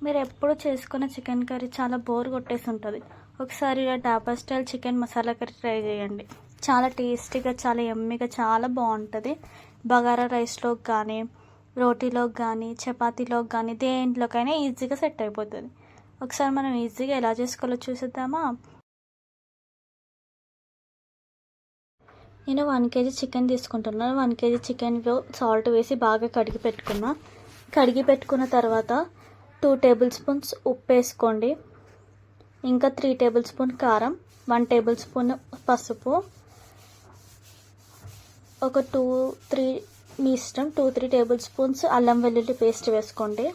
మీరు ఎప్పుడు చేసుకున్న చికెన్ కర్రీ చాలా బోర్ కొట్టేసి ఉంటుంది. ఒకసారి ఇలా డాబా style chicken masala curry try చేయండి. చాలా టేస్టీగా, చాలా యమ్మీగా, చాలా బాగుంటుంది. బగారా రైస్లోకి కానీ, రోటీలోకి కానీ, చపాతీలోకి కానీ, దేంట్లోకైనా ఈజీగా సెట్ అయిపోతుంది. ఒకసారి మనం ఈజీగా ఎలా చేసుకోవాలో చూసేద్దామా? నేను 1 kg చికెన్ తీసుకుంటున్నాను. 1 kg చికెన్లో సాల్ట్ వేసి బాగా కడిగి పెట్టుకున్నా. కడిగి పెట్టుకున్న తర్వాత 2 టేబుల్ స్పూన్స్ ఉప్పు వేసుకోండి. ఇంకా 3 టేబుల్ స్పూన్ కారం, 1 టేబుల్ స్పూన్ పసుపు, ఒక 2-3 మీ ఇష్టం 2-3 టేబుల్ స్పూన్స్ అల్లం వెల్లుల్లి పేస్ట్ వేసుకోండి.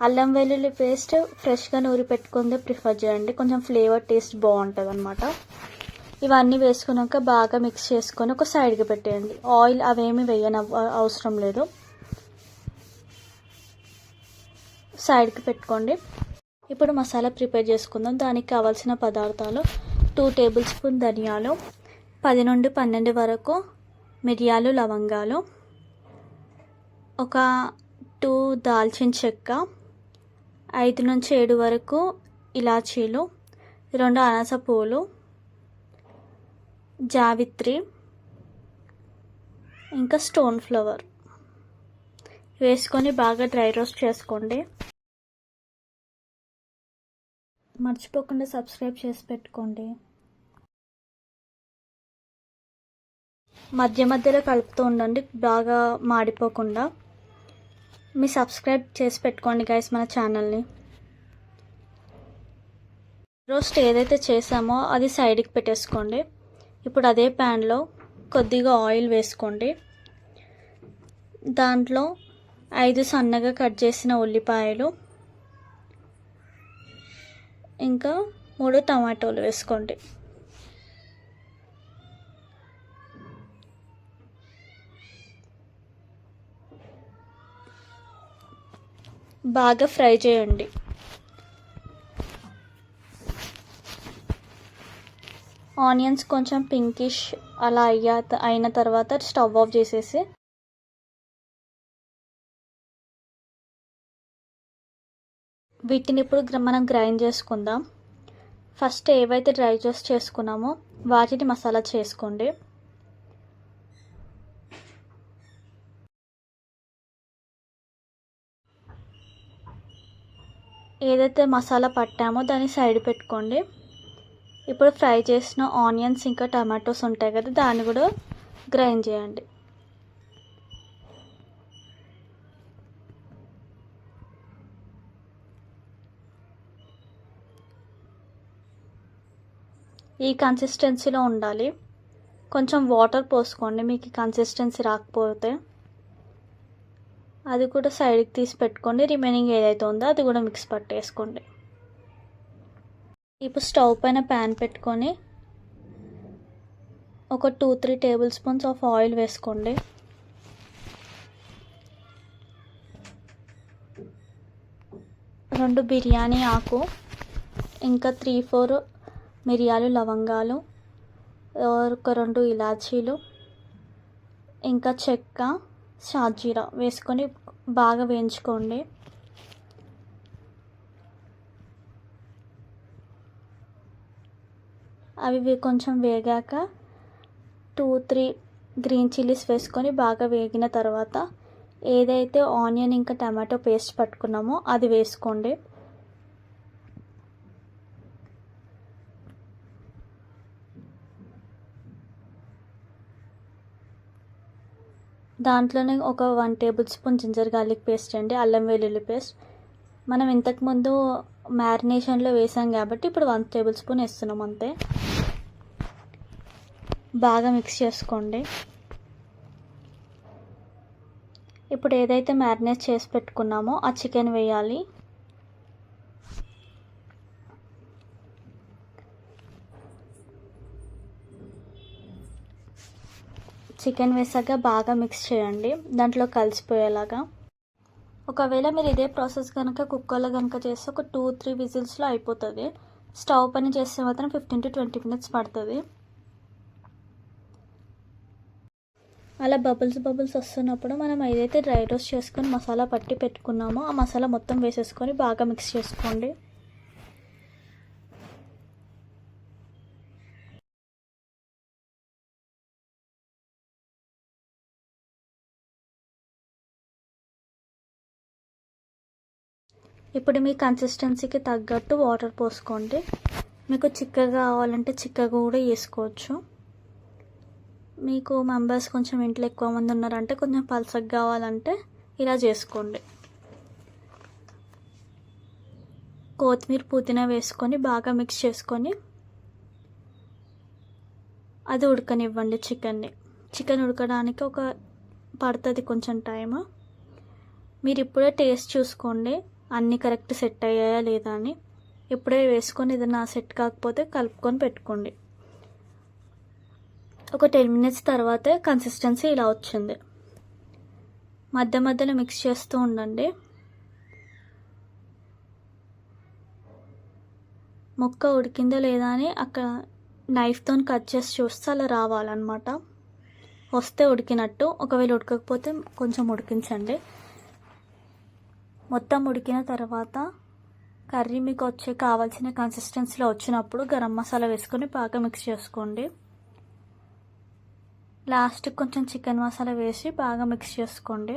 అల్లం వెల్లుల్లి పేస్ట్ ఫ్రెష్గా నూరి పెట్టుకుందే ప్రిఫర్ చేయండి, కొంచెం ఫ్లేవర్ టేస్ట్ బాగుంటుంది అన్నమాట. ఇవన్నీ వేసుకున్నాక బాగా మిక్స్ చేసుకొని ఒక సైడ్కి పెట్టేయండి. ఆయిల్ అవేమి వేయని అవసరం లేదు, సైడ్కి పెట్టుకోండి. ఇప్పుడు మసాలా ప్రిపేర్ చేసుకుందాం. దానికి కావాల్సిన పదార్థాలు: 2 టేబుల్ స్పూన్ ధనియాలు, 10 నుండి 12 వరకు మిరియాలు, లవంగాలు, ఒక 2 దాల్చిన చెక్క, 5 నుంచి 7 వరకు ఇలాచీలు, 2 అనాస పూలు, జావిత్రి, ఇంకా స్టోన్ ఫ్లవర్ వేసుకొని బాగా డ్రై రోస్ట్ చేసుకోండి. మర్చిపోకుండా సబ్స్క్రైబ్ చేసి పెట్టుకోండి. మధ్య మధ్యలో కలుపుతూ ఉండండి, బాగా మాడిపోకుండా. మీ సబ్స్క్రైబ్ చేసి పెట్టుకోండి గైస్ మన ఛానల్ని. రోస్ట్ ఏదైతే చేసామో అది సైడ్కి పెట్టేసుకోండి. ఇప్పుడు అదే ప్యాన్లో కొద్దిగా ఆయిల్ వేసుకోండి. దాంట్లో 5 సన్నగా కట్ చేసిన ఉల్లిపాయలు, ఇంకా 3 టమాటోలు వేసుకోండి. బాగా ఫ్రై చేయండి. ఆనియన్స్ కొంచెం పింకిష్ అలా అయిన తర్వాత స్టవ్ ఆఫ్ చేసేసి వీటిని ఇప్పుడు మనం గ్రైండ్ చేసుకుందాం. ఫస్ట్ ఏవైతే డ్రై చేసుకున్నామో వాటిని మసాలా చేసుకోండి. ఏదైతే మసాలా పట్టామో దాన్ని సైడ్ పెట్టుకోండి. ఇప్పుడు ఫ్రై చేసిన ఆనియన్స్ ఇంకా టమాటోస్ ఉంటాయి కదా, దాన్ని కూడా గ్రైండ్ చేయండి. ఈ కన్సిస్టెన్సీలో ఉండాలి. కొంచెం వాటర్ పోసుకోండి మీకు కన్సిస్టెన్సీ రాకపోతే. అది కూడా సైడ్కి తీసి పెట్టుకోండి. రిమైనింగ్ ఏదైతే ఉందో అది కూడా మిక్స్ పట్టేసుకోండి. ఇప్పుడు స్టవ్ పైన ప్యాన్ పెట్టుకొని ఒక 2-3 టేబుల్ స్పూన్స్ ఆఫ్ ఆయిల్ వేసుకోండి. రెండు బిర్యానీ ఆకు, ఇంకా 3-4 మిరియాలు, లవంగాలు, ఒక 2 ఇలాచీలు, ఇంకా చెక్క, షాజీరా వేసుకొని బాగా వేయించుకోండి. అవి కొంచెం వేగాక 2-3 గ్రీన్ చిల్లీస్ వేసుకొని బాగా వేగిన తర్వాత ఏదైతే ఆనియన్ ఇంకా టమాటో పేస్ట్ పట్టుకున్నామో అది వేసుకోండి. దాంట్లోనే ఒక 1 tablespoon ginger garlic paste అండి, అల్లం వెల్లుల్లి పేస్ట్. మనం ఇంతకుముందు మ్యారినేషన్లో వేసాం కాబట్టి ఇప్పుడు 1 టేబుల్ స్పూన్ వేస్తున్నాం అంతే. బాగా మిక్స్ చేసుకోండి. ఇప్పుడు ఏదైతే మ్యారినేట్ చేసి పెట్టుకున్నామో ఆ చికెన్ వేయాలి. చికెన్ వేసాక బాగా మిక్స్ చేయండి, దాంట్లో కలిసిపోయేలాగా. ఒకవేళ మీరు ఇదే ప్రాసెస్ కనుక కుక్కర్లో కనుక చేస్తే ఒక 2-3 విజిల్స్లో అయిపోతుంది. స్టవ్ పైన చేస్తే మాత్రం 15 to 20 minutes పడుతుంది. అలా బబుల్స్ వస్తున్నప్పుడు మనం ఏదైతే డ్రై రోస్ట్ చేసుకొని మసాలా పట్టి పెట్టుకున్నామో ఆ మసాలా మొత్తం వేసేసుకొని బాగా మిక్స్ చేసుకోండి. ఇప్పుడు మీ కన్సిస్టెన్సీకి తగ్గట్టు వాటర్ పోసుకోండి. మీకు చిక్కగా కావాలంటే చిక్కగా కూడా వేసుకోవచ్చు. మీకు మెంబర్స్ కొంచెం ఇంట్లో ఎక్కువ మంది ఉన్నారంటే కొంచెం పలసగా కావాలంటే ఇలా చేసుకోండి. కొత్తిమీర పుదీనా వేసుకొని బాగా మిక్స్ చేసుకొని అది ఉడకనివ్వండి. చికెన్ ఉడకడానికి పడుతుంది కొంచెం టైం. మీరు ఇప్పుడే టేస్ట్ చూసుకోండి అన్నీ కరెక్ట్ సెట్ అయ్యాయా లేదా అని. ఇప్పుడే వేసుకొని ఏదైనా సెట్ కాకపోతే కలుపుకొని పెట్టుకోండి. ఒక 10 minutes తర్వాతే కన్సిస్టెన్సీ ఇలా వచ్చింది. మధ్యలో మిక్స్ చేస్తూ ఉండండి. ముక్క ఉడికిందో లేదా అని అక్కడ నైఫ్తో కట్ చేసి చూస్తే అలా రావాలన్నమాట. వస్తే ఉడికినట్టు. ఒకవేళ ఉడకకపోతే కొంచెం ఉడికించండి. మొత్తం ఉడికిన తర్వాత కర్రీ మీకు కావాల్సిన కన్సిస్టెన్సీలో వచ్చినప్పుడు గరం మసాలా వేసుకొని బాగా మిక్స్ చేసుకోండి. లాస్ట్కి కొంచెం చికెన్ మసాలా వేసి బాగా మిక్స్ చేసుకోండి.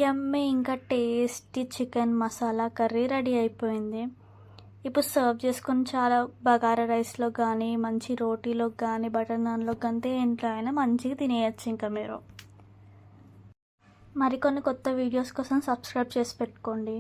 యమ్మీ ఇంకా tasty chicken masala curry ready అయిపోయింది. ఇప్పుడు సర్వ్ చేసుకొని చాలా బగారా రైస్లో కానీ మంచి రోటీలో కానీ బటర్ నాన్లో కానీ ఇంట్లో అయినా మంచిగా తినేయచ్చు. ఇంకా మీరు మరికొన్ని కొత్త వీడియోస్ కోసం సబ్స్క్రైబ్ చేసి పెట్టుకోండి.